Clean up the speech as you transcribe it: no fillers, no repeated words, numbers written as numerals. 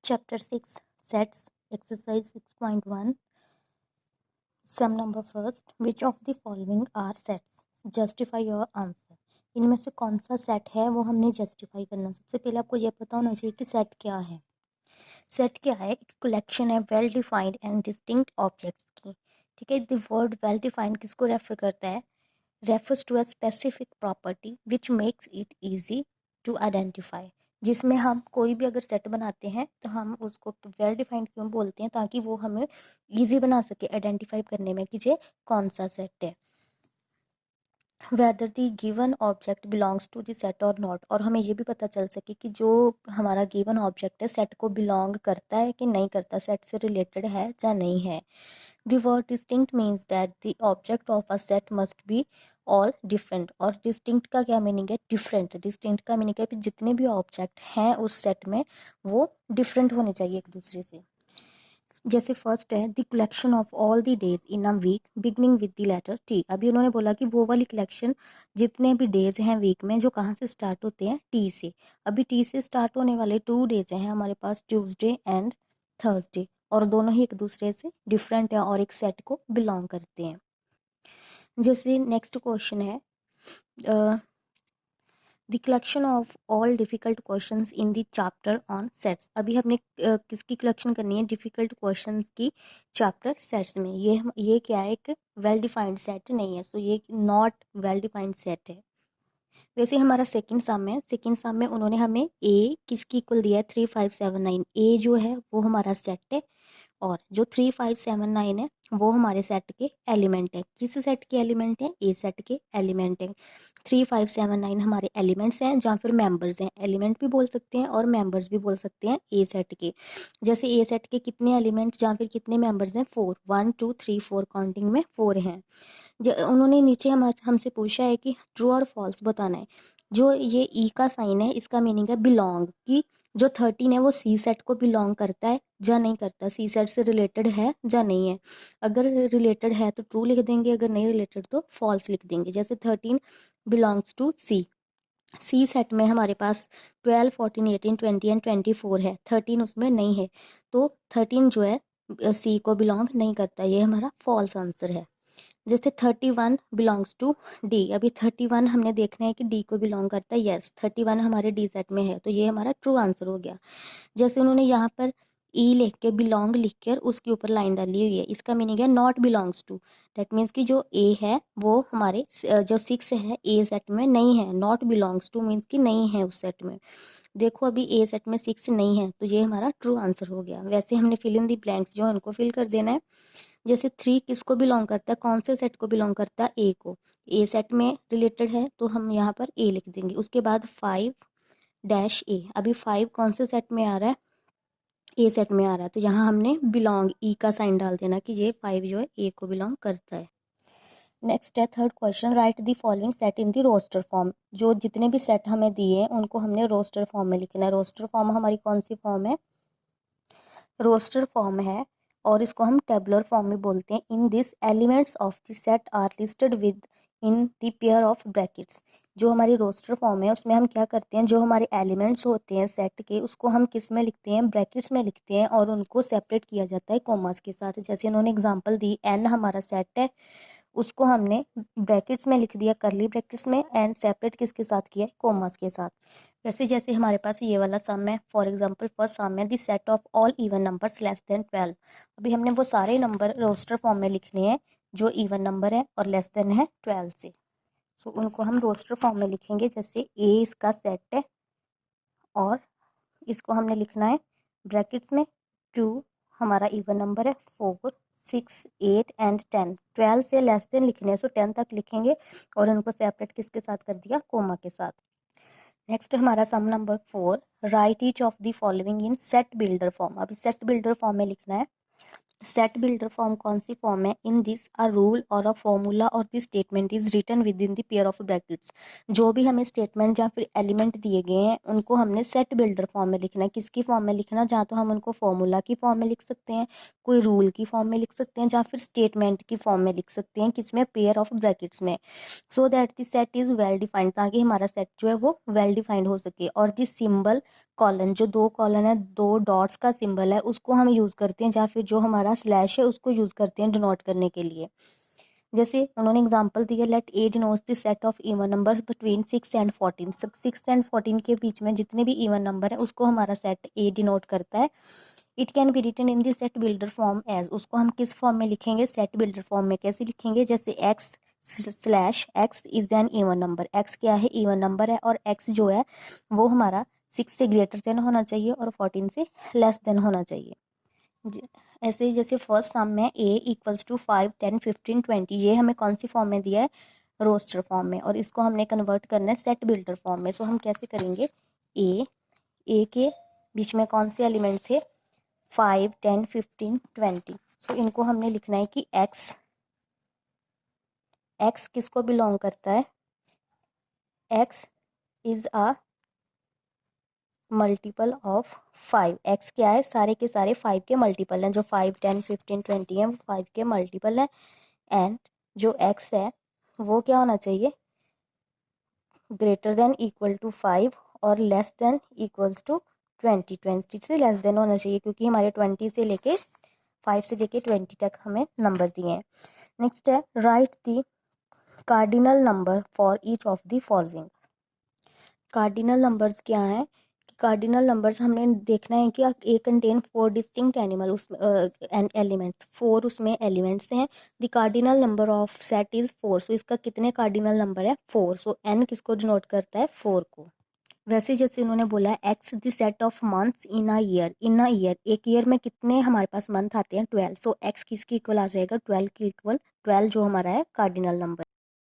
Chapter 6 Sets Exercise 6.1 Sum number first. Which of the following are sets? Justify your answer. इनमें से कौन सा set है वो हमने जस्टिफाई करना। सबसे पहले आपको ये पता होना चाहिए कि सेट क्या है। सेट क्या है? एक कलेक्शन है well defined and distinct objects की। ठीक है, द वर्ड वेल डिफाइंड किसको रेफर करता है? Refers to a specific property which makes it easy to identify. जिसमें हम कोई भी अगर सेट बनाते हैं तो हम उसको वेल डिफाइंड क्यों बोलते हैं? ताकि वो हमें ईजी बना सके आइडेंटिफाई करने में कि ये कौन सा सेट है। Whether the given object belongs to the set और नॉट, और हमें ये भी पता चल सके कि जो हमारा गिवन ऑब्जेक्ट है सेट को बिलोंग करता है कि नहीं करता, सेट से रिलेटेड है या नहीं है। The word distinct means that the object of a set must be all different. और डिस्टिंक्ट का क्या मीनिंग है? डिफरेंट। डिस्टिंक्ट का मीनिंग है कि जितने भी ऑब्जेक्ट हैं उस सेट में वो डिफरेंट होने चाहिए एक दूसरे से। जैसे फर्स्ट है the collection of all the days in a week beginning with the letter T. अभी उन्होंने बोला कि वो वाली कलेक्शन जितने भी डेज हैं वीक में जो कहाँ से स्टार्ट होते हैं? टी से। अभी टी से स्टार्ट होने वाले 2 डेज हैं हमारे पास, ट्यूसडे एंड थर्सडे, और दोनों ही एक दूसरे से डिफरेंट है और एक सेट को बिलोंग करते हैं। जैसे नेक्स्ट क्वेश्चन है the collection of all difficult questions in the chapter on sets. अभी हमने किसकी कलेक्शन करनी है? डिफ़िकल्ट क्वेश्चंस की चैप्टर सेट्स में। ये क्या है? एक वेल डिफाइंड सेट नहीं है, सो ये नॉट वेल डिफाइंड सेट है। वैसे हमारा सेकंड सम है। सेकंड सम में उन्होंने हमें ए किसकी इक्वल दिया है? 3579। ए जो है वो हमारा सेट है और जो 3579 है वो हमारे सेट के एलिमेंट है। किस सेट के एलिमेंट है? ए सेट के एलिमेंट है। 3579 हमारे एलिमेंट्स हैं या फिर मेंबर्स हैं। एलिमेंट भी बोल सकते हैं और मेंबर्स भी बोल सकते हैं ए सेट के। जैसे ए सेट के कितने एलिमेंट्स या फिर कितने मेंबर्स हैं? 4। 1 2 3 4 काउंटिंग में 4 हैं। उन्होंने नीचे हमसे पूछा है कि ट्रू और फॉल्स बताना है। जो ये ई का साइन है इसका मीनिंग है बिलोंग, कि जो 13 है वो सी सेट को बिलोंग करता है या नहीं करता, सी सेट से रिलेटेड है या नहीं है। अगर रिलेटेड है तो ट्रू लिख देंगे, अगर नहीं रिलेटेड तो फॉल्स लिख देंगे। जैसे 13 belongs to C. C set में हमारे पास 12 14 18 20 एंड 24 है, 13 उसमें नहीं है, तो 13 जो है सी को बिलोंग नहीं करता, ये हमारा फॉल्स आंसर है। जैसे 31 बिलोंग्स टू डी। अभी 31 हमने देखना है कि डी को बिलोंग करता है। यस, 31 हमारे डी सेट में है, तो ये हमारा ट्रू आंसर हो गया। जैसे उन्होंने यहाँ पर ई लिख के बिलोंग लिख कर उसके ऊपर लाइन डाली हुई है, इसका मीनिंग है not belongs to. That means कि जो ए है वो हमारे जो 6 है ए सेट में नहीं है। नॉट बिलोंग्स टू मीन्स कि नहीं है उस सेट में। देखो अभी ए सेट में 6 नहीं है, तो ये हमारा ट्रू आंसर हो गया। वैसे हमने फिल इन दी ब्लैंक्स जो है उनको फिल कर देना है। जैसे 3 किसको बिलोंग करता है? कौन से सेट को बिलोंग करता है? ए को। ए सेट में रिलेटेड है तो हम यहाँ पर ए लिख देंगे। उसके बाद 5 डैश ए। अभी 5 कौन से सेट में आ रहा है? ए सेट में आ रहा है, तो यहाँ हमने बिलोंग ई का साइन डाल देना कि ये 5 जो है ए को बिलोंग करता है। नेक्स्ट है third question, write the following set in the roster form. जो जितने भी सेट हमें दिए हैं उनको हमने रोस्टर फॉर्म में लिखना है। रोस्टर फॉर्म हमारी कौन सी फॉर्म है? रोस्टर फॉर्म है, और इसको हम टेबुलर फॉर्म में बोलते हैं। In this elements of the set are listed within the pair of brackets. जो हमारी रोस्टर फॉर्म है उसमें हम क्या करते हैं? जो हमारे एलिमेंट्स होते हैं सेट के उसको हम किस में लिखते हैं? ब्रैकेट्स में लिखते हैं, और उनको सेपरेट किया जाता है कॉमास के साथ। जैसे उन्होंने एग्जांपल दी, एन हमारा सेट है, उसको हमने ब्रैकेट्स में लिख दिया, करली ब्रैकेट्स में, एंड सेपरेट किसके साथ किया? कॉमास के साथ। वैसे जैसे हमारे पास ये वाला सम है, फॉर एग्जांपल फर्स्ट सम है the set of all even numbers less than 12। अभी हमने वो सारे नंबर रोस्टर फॉर्म में लिखने हैं जो इवन नंबर है और लेस देन है 12 से। सो उनको हम रोस्टर फॉर्म में लिखेंगे। जैसे ए इसका सेट है और इसको हमने लिखना है ब्रैकेट्स में। 2 हमारा इवन नंबर है, 4 6 8 एंड 10। 12 से लेस देन लिखने हैं, सो 10 तक लिखेंगे और उनको सेपरेट किसके साथ कर दिया? कोमा के साथ। नेक्स्ट हमारा sum number 4, write each of the following in set builder form. अभी सेट बिल्डर फॉर्म में लिखना है। सेट बिल्डर फॉर्म कौन सी फॉर्म है? इन दिस अ रूल और अ फॉर्मूला और this statement is written within the pair of brackets. जो भी हमें स्टेटमेंट या फिर एलिमेंट दिए गए हैं उनको हमने सेट बिल्डर फॉर्म में लिखना है। किसकी फॉर्म में लिखना? जहाँ तो हम उनको फॉर्मूला की फॉर्म में लिख सकते हैं, कोई रूल की फॉर्म में लिख सकते हैं, या फिर स्टेटमेंट की फॉर्म में लिख सकते हैं। किसमें? पेयर ऑफ ब्रैकेट्स में। So that the set is well defined, ताकि हमारा सेट जो है वो वेल डिफाइंड हो सके। और दिस सिंबल कॉलन, जो 2 कॉलन है, 2 डॉट्स का सिंबल है, उसको हम यूज़ करते हैं, या फिर जो हमारा स्लैश है उसको यूज़ करते हैं डिनोट करने के लिए। जैसे उन्होंने एग्जांपल दिया, let A denotes the set of even numbers between 6 and 14। 6 and 14 के बीच में जितने भी इवन नंबर है उसको हमारा सेट ए डिनोट करता है। It can be written in the set builder form as, उसको हम किस फॉर्म में लिखेंगे, सेट बिल्डर फॉर्म में। कैसे लिखेंगे, जैसे x slash x is an even number, x क्या है, इवन नंबर है, और एक्स जो है वो हमारा 6 से ग्रेटर देन होना चाहिए और 14 से लेस देन होना चाहिए। ऐसे ही जैसे फर्स्ट सम में a इक्वल्स टू 5, 10, 15, 20, ये हमें कौन सी फॉर्म में दिया है, रोस्टर फॉर्म में, और इसको हमने कन्वर्ट करना है सेट बिल्डर फॉर्म में। सो हम कैसे करेंगे, ए के बीच में कौन से एलिमेंट थे, 5, 10, 15, 20। सो इनको हमने लिखना है कि x किसको बिलोंग करता है, x is a multiple of 5। x क्या है, सारे के सारे 5 के मल्टीपल हैं, जो 5, 10, 15, 20 हैं वो 5 के मल्टीपल हैं। एंड जो x है वो क्या होना चाहिए, ग्रेटर देन इक्वल टू 5 और लेस देन इक्वल्स टू 20। 20 से लेस देन होना चाहिए, क्योंकि हमारे 20 से लेके 5 से लेके 20 तक हमें नंबर दिए हैं। नेक्स्ट है, right the cardinal number for each of the following. Cardinal numbers क्या हैं, कार्डिनल नंबर्स हमने देखना है कि ए कंटेन 4 डिस्टिंक्ट एनिमल उस एंड एलिमेंट्स, 4 उसमें एलिमेंट्स हैं। The cardinal number of set is 4, सो इसका कितने कार्डिनल नंबर है, 4। सो एन किसको डिनोट करता है, 4 को। वैसे जैसे उन्होंने बोला है x the set of months in a year, एक ईयर में कितने हमारे पास मंथ आते हैं, 12। सो एक्स किसकी इक्वल आ जाएगा, 12 की इक्वल, 12 जो हमारा है कार्डिनल नंबर।